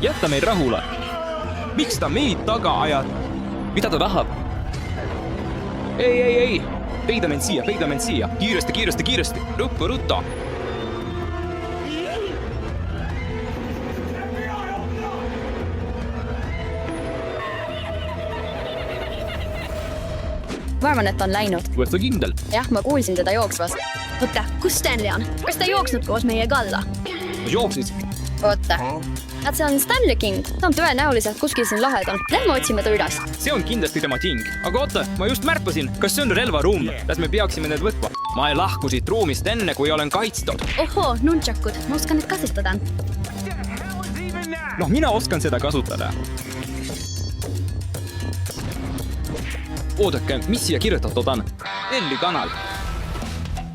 jätta meid rahule. Miks ta meid taga ajab? Mida ta tahab? Ei. Peida mind siia. Kiiresti. Rutta. Ma arvan, et ta on läinud. Oled sa kindel? Jah, ma kuulsin teda jooksvas. Oota, kus Stanley on? Kas ta jooksnud koos meiega alla? Jooksis. Oota. See on Stanley King. Ta on tõenäoliselt kuskil siin lahedal. Lähme otsime ta üles. See on kindlasti tema ting. Aga oota, ma just märpasin, kas see on relvaruum? Kas me peaksime need võtma? Ma ei lahku siit ruumist enne, kui olen kaitstud. Ohoo, nunchakud. Ma oskan need kasutada. Noh, mina oskan seda kasutada. Oodake, mis siia kirjutatud on? Telli kanal.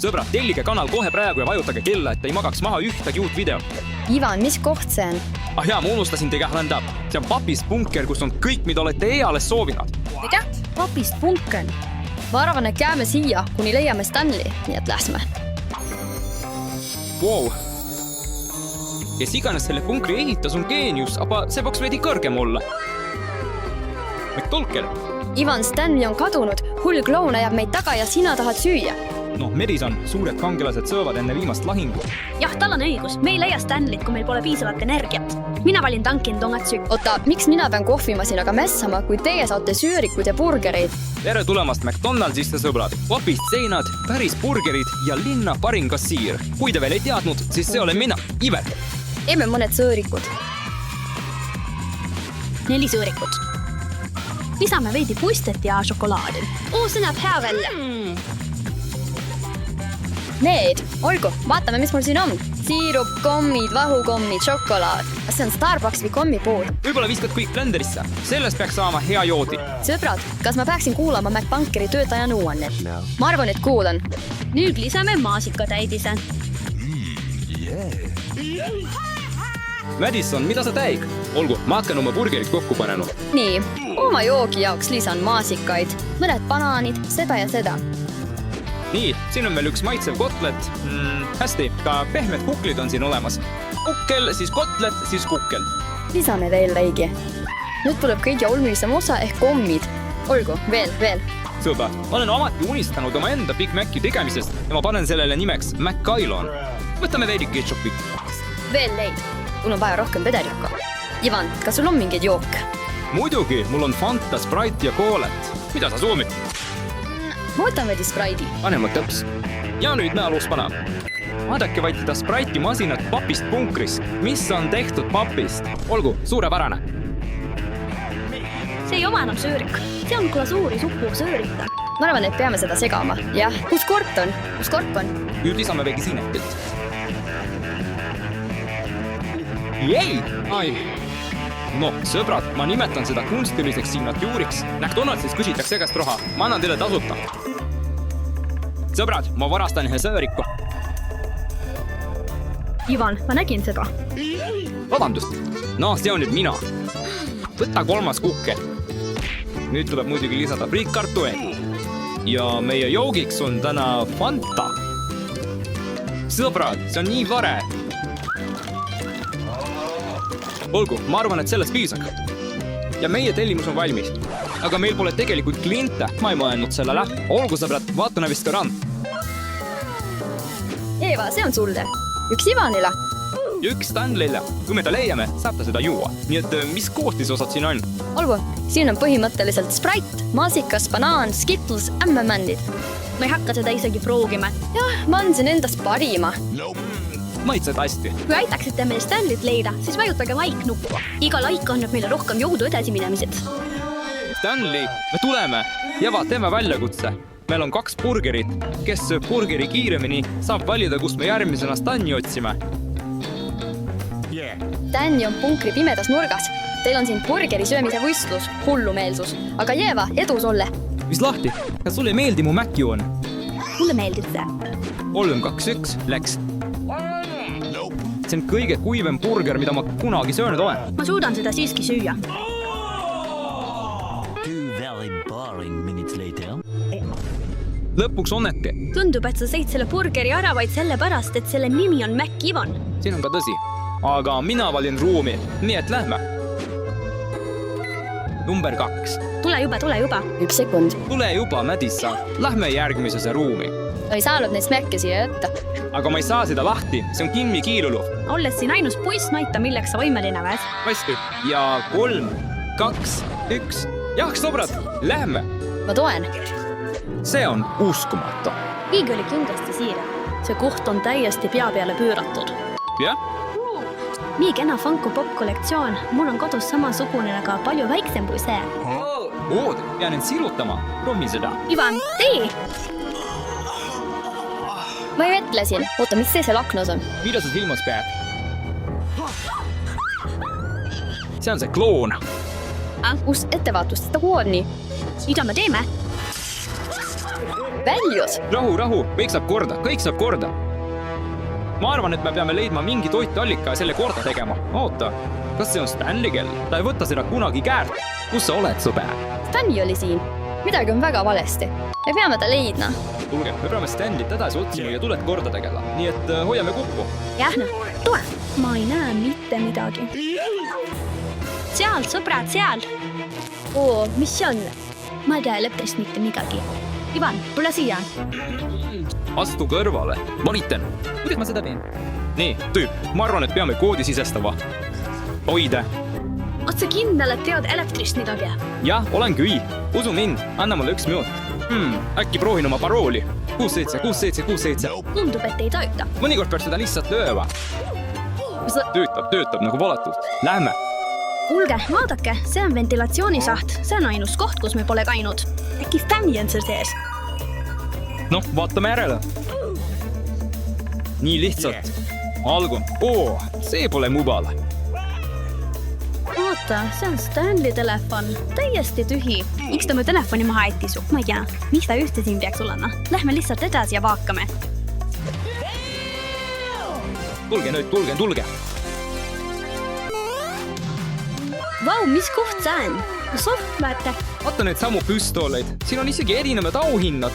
Sõbrad, tellige kanal kohe praegu ja vajutage kella, et ei magaks maha ühtegi uut videot. Ivan, mis koht see on? Ah jaa, ma unustasin teiega hlendab. See on papist bunker, kus on kõik, mida olete eales soovinud. Mida? Papist bunker. Ma arvan, et jääme siia, kuni leiame Stanley, nii et lähme. Wow. Kes iganes selle bunkri ehitas on geenius, aga see peaks veidi kõrgem olla. McTolker. Ivan, Stanley on kadunud. Hull kloun ajab meid taga ja sina tahad süüa. Noh, Madison, suured kangelased söövad enne viimast lahingu. Jah, tal on õigus. Me ei leia Stanleyt, kui meil pole piisavat energiat. Mina valin Dunkin Donutsü. Oota, miks mina pean kohvimasinaga mässama, kui teie saate söörikud ja burgereid? Tere tulemast McDonaldsiste, sõbrad. Papist seinad, päris burgerid ja linna parim kassiir. Kui te veel ei teadnud, siis see olen mina, Iver. Teeme mõned söörikud. 4 söörikut. Lisame veidi pustet ja šokolaadi. See näeb hea välja. Need, olgu, vaatame, mis mul siin on. Siirup, kommid, vahukommid, šokolaad. Kas see on Starbucks või kommipood? Võib-olla viskad kõik blenderisse. Sellest peaks saama hea joodi. Sõbrad, kas ma peaksin kuulama McBunkeri töötaja nõuannet? Ma arvan, et kuulan. Nüüd lisame maasikatäidise. Madison, mida sa täig? Olgu, ma hakkan oma burgerit kokku panema. Nii, oma joogi jaoks lisan maasikaid, mõned banaanid, seda ja seda. Nii, siin on veel üks maitsev kotlet. Hästi, ka pehmed kuklid on siin olemas. Kukkel, siis kotlet, siis kukkel. Lisame veel leigi. Nüüd tuleb kõige olulisem osa ehk kommid. Olgu, veel. Sõba, olen amati unistanud oma enda Big Maci tegemisest ja ma panen sellele nimeks McKailon. Võtame veidi ketšupit. Veel leid. Mul on vaja rohkem vederikku. Ivan, kas sul on mingeid jooke? Muidugi, mul on Fanta, Sprite ja koolet. Mida sa soomid? Ma võtan veidi Sprite'i. Panemad täps. Ja nüüd me alus paneme. Vaadake vaid seda Sprite'i masinat papist bunkris. Mis on tehtud papist? Olgu, suurepärane. See ei oma enam söörik. See on glasuuri suppuv söörita. Ma arvan, et peame seda segama. Jah, kus korp on? Nüüd lisame veidi sinetit. Jäi! Ai! No, sõbrad, ma nimetan seda kunstiliseks signatuuriks. McDonaldsis küsitakse käest raha. Ma annan teile tasuta. Sõbrad, ma varastan ühe sööriku. Ivan, ma nägin seda. Vabandust. No, see on nüüd mina. Võta 3. kukkel. Nüüd tuleb muidugi lisada friikkartuel. Ja meie joogiks on täna Fanta. Sõbrad, see on nii tore. Olgu, ma arvan, et sellest piisak. Ja meie tellimus on valmis. Aga meil pole tegelikult kliente. Ma ei mõelnud sellele. Olgu, sõbrad, vaatame vist ka rand. Eeva, see on sulle. Üks Ivanile. Ja üks Stanley'le. Kui me ta leiame, saab ta seda juua. Nii et mis koostisosad siin on? Olgu, siin on põhimõtteliselt Sprite, maasikas, banaan, Skittles, ämmemändid. Ma ei hakka seda isegi proogima. Jah, ma andsin endast parima. Maitsed hästi. Kui aitaksite meil Stanleyt leida, siis vajutage like-nuppu. Iga like annab meile rohkem jõudu edasi minemised. Stanley, me tuleme. Ja teeme väljakutse. Meil on 2 burgerit. Kes sööb burgeri kiiremini, saab valida, kus me järgmisena Stani otsime. Danny on punkri pimedas nurgas. Teil on siin burgeri söömise võistlus, hullumeelsus. Aga Jeeva, edu sulle. Mis lahti? Kas sulle ei meeldi mu Maci on? Mulle meeldib see. 3, 2, 1, läks. See on kõige kuivem burger, mida ma kunagi söönud olen. Ma suudan seda siiski süüa. Lõpuks onneti. Tundub, et sa sõid selle burgeri ära vaid sellepärast, et selle nimi on Mac Ivan. Siin on ka tõsi. aga mina valin ruumi, nii et lähme. Number 2. Tule juba. 1 sekund. Tule juba, Madissa. Lähme järgmisesse ruumi. Ei saanud neid smekke siia jätta. Aga ma ei saa seda lahti, see on Kimmi kiiluluh. Olles siin ainus poiss, näita, milleks sa võimeline väes. Hästi. Ja 3, 2, 1. Jah, sõbrad, lähme. Ma toen. See on uskumatu. Iigi oli kindlasti siire. See koht on täiesti pea peale püüratud. Jah? Nii kena Funko Pop kollektsioon. Mul on kodus samasugune, aga palju väiksem kui see. Ood, pean end sirutama. Proovi seda. Ivan, tee! Ma ju ütlesin. Oota, mis see seal aknas on? Mida sa silmas pead? See on see kloon. Kus ettevaatust, seda koorni. Mida me teeme? Väljus! Rahu, kõik saab korda. Ma arvan, et me peame leidma mingi toitallika ja selle korda tegema. Oota, kas see on Stanley kell? Ta ei võta seda kunagi käärt. Kus sa oled, sõber? Stanley oli siin. Midagi on väga valesti. Me peame ta leidma. Tulge, me peame Stanleyt edasi otsima ja tuled korda tegema. Nii et hoiame kokku. Jah, tule. Ma ei näe mitte midagi. Seal, sõbrad, seal. Oo, mis see on? Ma ei tea elektrist mitte midagi. Ivan, tule siia. Astu kõrvale. Volitan. Kuidas ma seda teen? Nii, tüüp. Ma arvan, et peame koodi sisestama. Hoide. Oot sa kindel, et tead elektrist midagi? Jah, olen küll. Usu mind. Anna mulle 1 minut. Äkki proovin oma parooli. 676767. Tundub, et ei tööta. Mõnikord peab seda lihtsalt lööma. Töötab nagu valatult. Lähme. Kuulge, vaadake, see on ventilatsioonisaht. See on ainus koht, kus me pole käinud. Äkki Stanley on seal sees? Noh, vaatame järele. Nii lihtsalt. Algun. See pole mubal. Oota, see on Stanley telefon. Täiesti tühi. Miks ta mu telefoni maha ättisu? Ma ei tea. Miks ta ühte siin peaks olema? Lähme lihtsalt edasi ja vaakame. Tulge nüüd, tulge. Vau, mis koht see on? Softmärte. Vaata neid samu püstoleid. Siin on isegi erinevad auhinnad.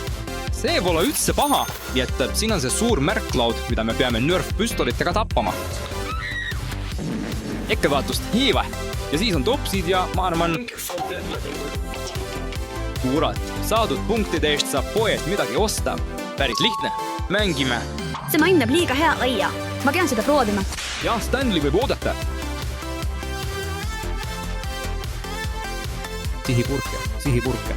See pole üldse paha. Nii et siin on see suur märklaud, mida me peame Nerf-püstolitega tappama. Ettevaatust, hiiva. Ja siis on topsid ja ma arvan... Kurat, saadud punktide eest saab poed midagi osta. Päris lihtne. Mängime. See mainab liiga hea aia. Ma pean seda proovima. Jah, Stanley võib oodata. Sihipurke.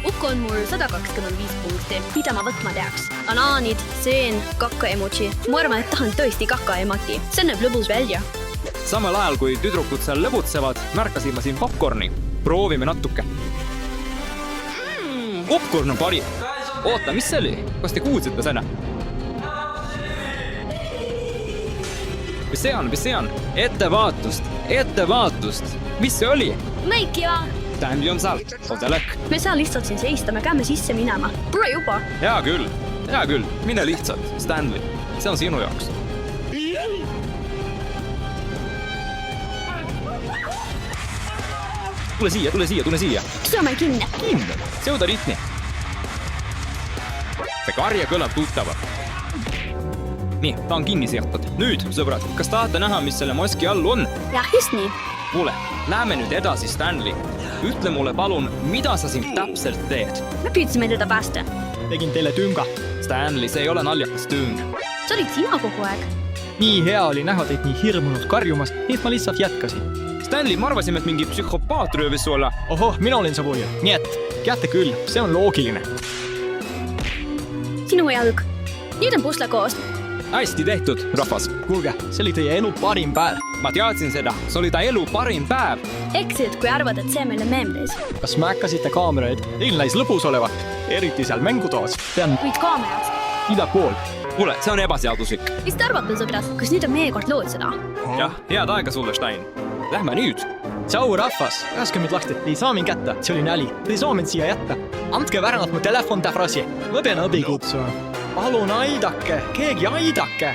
Ukk on mul 125 punkti. Mida ma võtma teaks? Banaanid, seen, kaka-emoji. Ma arvan, et tahan tõesti kaka-emoti. See näeb lõbus välja. Samal ajal, kui tüdrukud seal lõbutsevad, märkasin ma siin popcorni. Proovime natuke. Popcorn on parim. Oota, mis see oli? Kas te kuulsite seda? Mis see on? Ettevaatust. Mis see oli? Meik ja... Stanley on seal. Oota läk. Me saa lihtsalt siin seista, me käime sisse minema. Tule juba. Hea küll. Mine lihtsalt, Stanley. See on sinu jaoks. Tule siia. Sõme kinni. Seuda ritni. See karja kõlab tuttavalt. Nii, ta on kinni seotud. Nüüd, sõbrad, kas tahate näha, mis selle maski all on? Jah, just nii. Kuule, lähme nüüd edasi, Stanley. Ütle mulle palun, mida sa siin täpselt teed? Me püüdsime teda päästa. Tegin teile tünga. Stanley, see ei ole naljakas tüng. See olid sina kogu aeg. Nii hea oli näha teid nii hirmunud karjumas, et ma lihtsalt jätkasin. Stanley, ma arvasime, et mingi psühhopaat röövis sulle. Ohoh, mina olin see voolja. Nii et, teate küll, see on loogiline. Sinu jalg. Nüüd on pusle koos. Hästi tehtud, rahvas. Kuulge, see oli teie elu parim päev. Ma teadsin seda, see oli ta elu parim päev. Eksid, kui arvad, et see meile meeldis. Kas märkasite kaameraid? Teil näis lõbus olevat, eriti seal mängutoas. Pean Kuid kaameras. iga pool. Kuule, see on ebaseaduslik. Mis te arvate, sõbrad? Kas nüüd on meie kord lood seda? Jah, head aega sulle, Stein. Lähme nüüd. Tšau, rahvas. Pääske mind lahti. Te ei saa mind kätta. See oli näli. Te ei saa mind siia jätta. Andke väärnat mu telefon täfrasi. Ma pean abi kutsuma. Palun aidake. Keegi aidake.